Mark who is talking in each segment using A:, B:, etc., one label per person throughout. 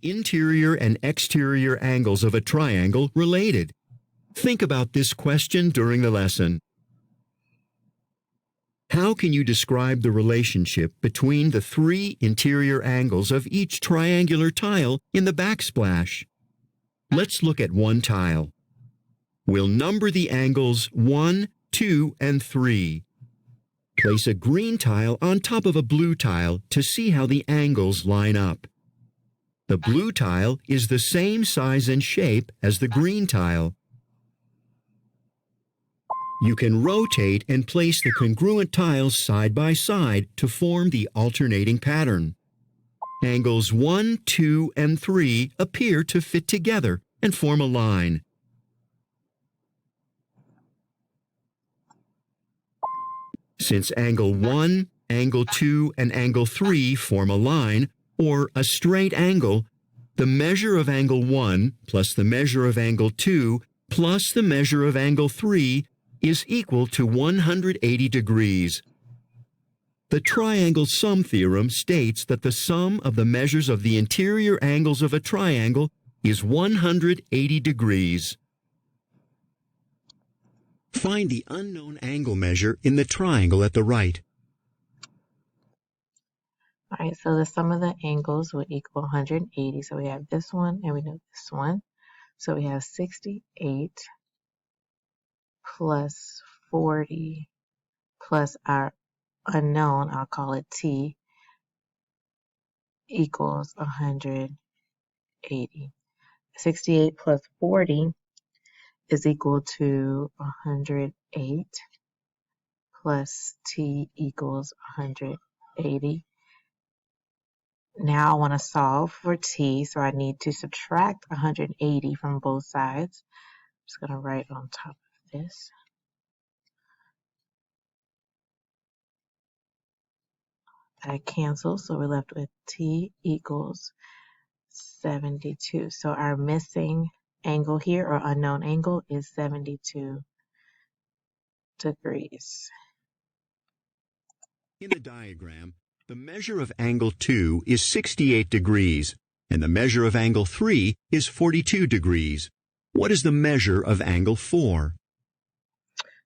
A: the interior and exterior angles of a triangle related? Think about this question during the lesson. How can you describe the relationship between the three interior angles of each triangular tile in the backsplash? Let's look at one tile. We'll number the angles 1, 2, and 3. Place a green tile on top of a blue tile to see how the angles line up. The blue tile is the same size and shape as the green tile. You can rotate and place the congruent tiles side by side to form the alternating pattern. Angles 1, 2, and 3 appear to fit together and form a line. Since angle 1, angle 2, and angle 3 form a line, or a straight angle, the measure of angle 1 plus the measure of angle 2 plus the measure of angle 3 is equal to 180 degrees. The triangle sum theorem states that the sum of the measures of the interior angles of a triangle is 180 degrees. Find the unknown angle measure in the triangle at the right.
B: All right, so the sum of the angles would equal 180. So we have this one and we know this one. So we have 68 plus 40 plus our unknown, I'll call it t, equals 180. 68 plus 40 is equal to 108 plus t equals 180. Now I want to solve for t, so I need to subtract 180 from both sides. I'm just going to write on top of this. That cancels, so we're left with t equals 72. So our missing angle here, or unknown angle, is 72 degrees.
A: In the diagram, the measure of angle 2 is 68 degrees, and the measure of angle 3 is 42 degrees. What is the measure of angle 4?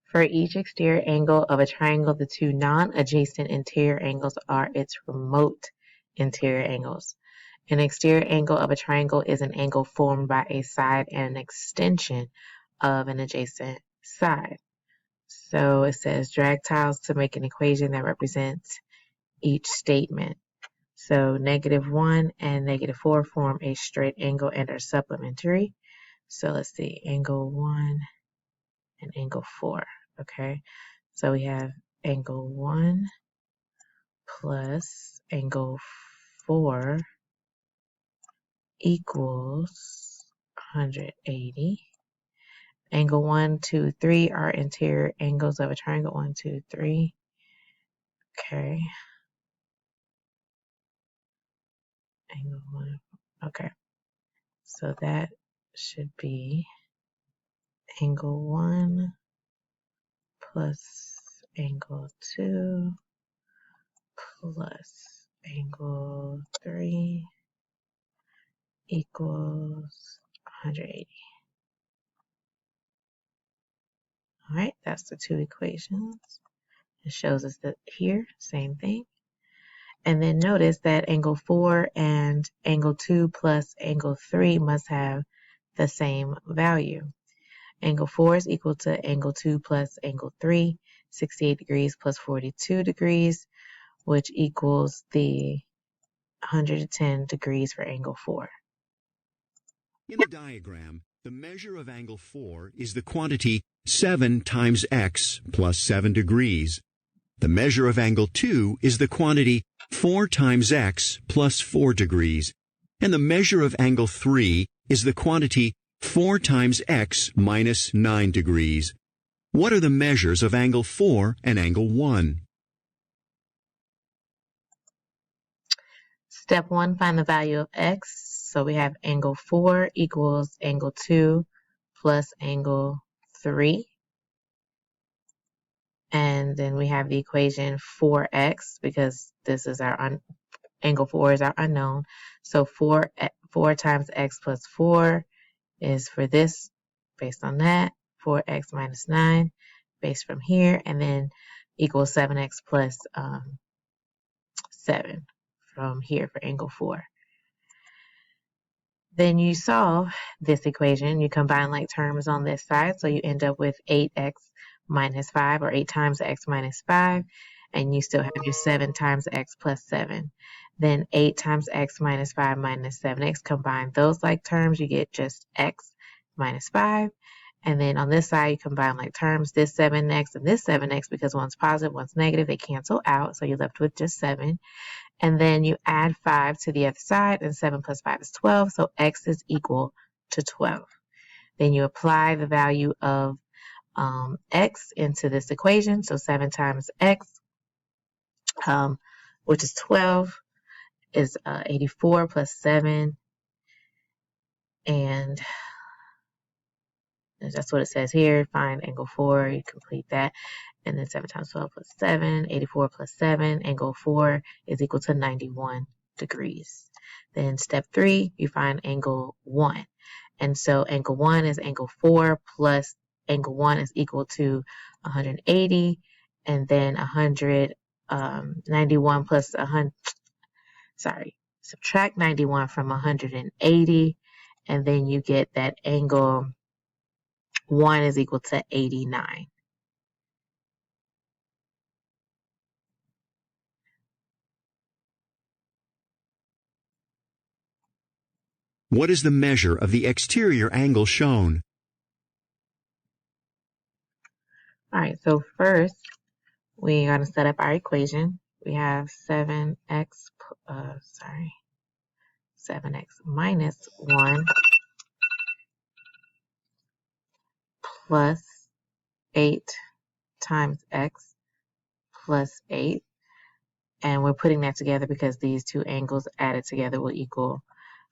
B: For each exterior angle of a triangle, the two non-adjacent interior angles are its remote interior angles. An exterior angle of a triangle is an angle formed by a side and an extension of an adjacent side. So it says drag tiles to make an equation that represents each statement. So -1 and -4 form a straight angle and are supplementary. So let's see, angle 1 and angle 4. Okay, so we have angle 1 plus angle 4 equals 180. Angle 1, 2, 3 are interior angles of a triangle. 1, 2, 3. Okay. Angle 1. Okay. So that should be angle 1 plus angle 2 plus angle 3 equals 180. All right, that's the two equations. It shows us that here, same thing. And then notice that angle 4 and angle 2 plus angle 3 must have the same value. Angle 4 is equal to angle 2 plus angle 3, 68 degrees plus 42 degrees, which equals the 110 degrees for angle 4.
A: In the diagram, the measure of angle 4 is the quantity 7 times x plus 7 degrees. The measure of angle 2 is the quantity 4 times x plus 4 degrees. And the measure of angle 3 is the quantity 4 times x minus 9 degrees. What are the measures of angle 4 and angle 1?
B: Step 1, find the value of x. So we have angle 4 equals angle 2 plus angle 3. And then we have the equation 4x, because this is our angle 4 is our unknown. So 4 4 times x plus 4 is for this, based on that. 4x minus 9, based from here, and then equals 7x plus 7 from here for angle 4. Then you solve this equation. You combine like terms on this side, so you end up with 8x minus 5, or 8 times x minus 5, and you still have your 7 times x plus 7. Then 8 times x minus 5 minus 7x, combine those like terms, you get just x minus 5. And then on this side, you combine like terms, this 7x and this 7x, because one's positive, one's negative, they cancel out, so you're left with just 7. And then you add 5 to the other side, and 7 plus 5 is 12, so x is equal to 12. Then you apply the value of x into this equation, so 7 times x, which is 12, is 84 plus 7, and that's what it says here. Find angle 4, you complete that. And then 7 times 12 plus 7, 84 plus 7, angle 4 is equal to 91 degrees. Then step 3, you find angle 1. And so angle 1 is angle 4 plus angle 1 is equal to 180. And then 91 plus 100, subtract 91 from 180. And then you get that angle 1 is equal to 89.
A: What is the measure of the exterior angle shown?
B: All right, so first we're going to set up our equation. We have 7x minus 1 plus 8 times x plus 8. And we're putting that together because these two angles added together will equal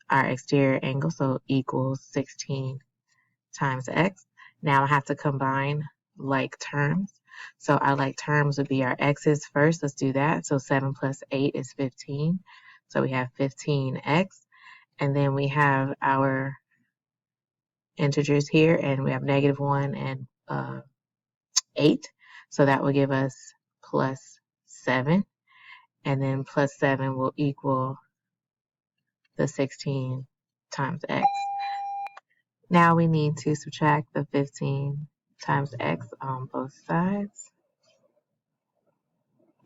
B: our exterior angle, so equals 16 times x. Now I have to combine like terms. So our like terms would be our x's first. Let's do that. So 7 plus 8 is 15. So we have 15x. And then we have our integers here, and we have -1 and 8. So that will give us plus 7. And then plus 7 will equal the 16 times x. Now we need to subtract the 15 times x on both sides.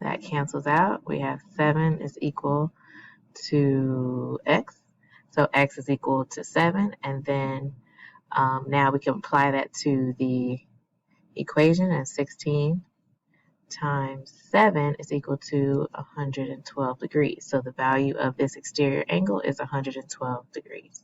B: That cancels out. We have 7 is equal to x. So x is equal to 7. And then now we can apply that to the equation, and 16 times 7 is equal to 112 degrees. So the value of this exterior angle is 112 degrees.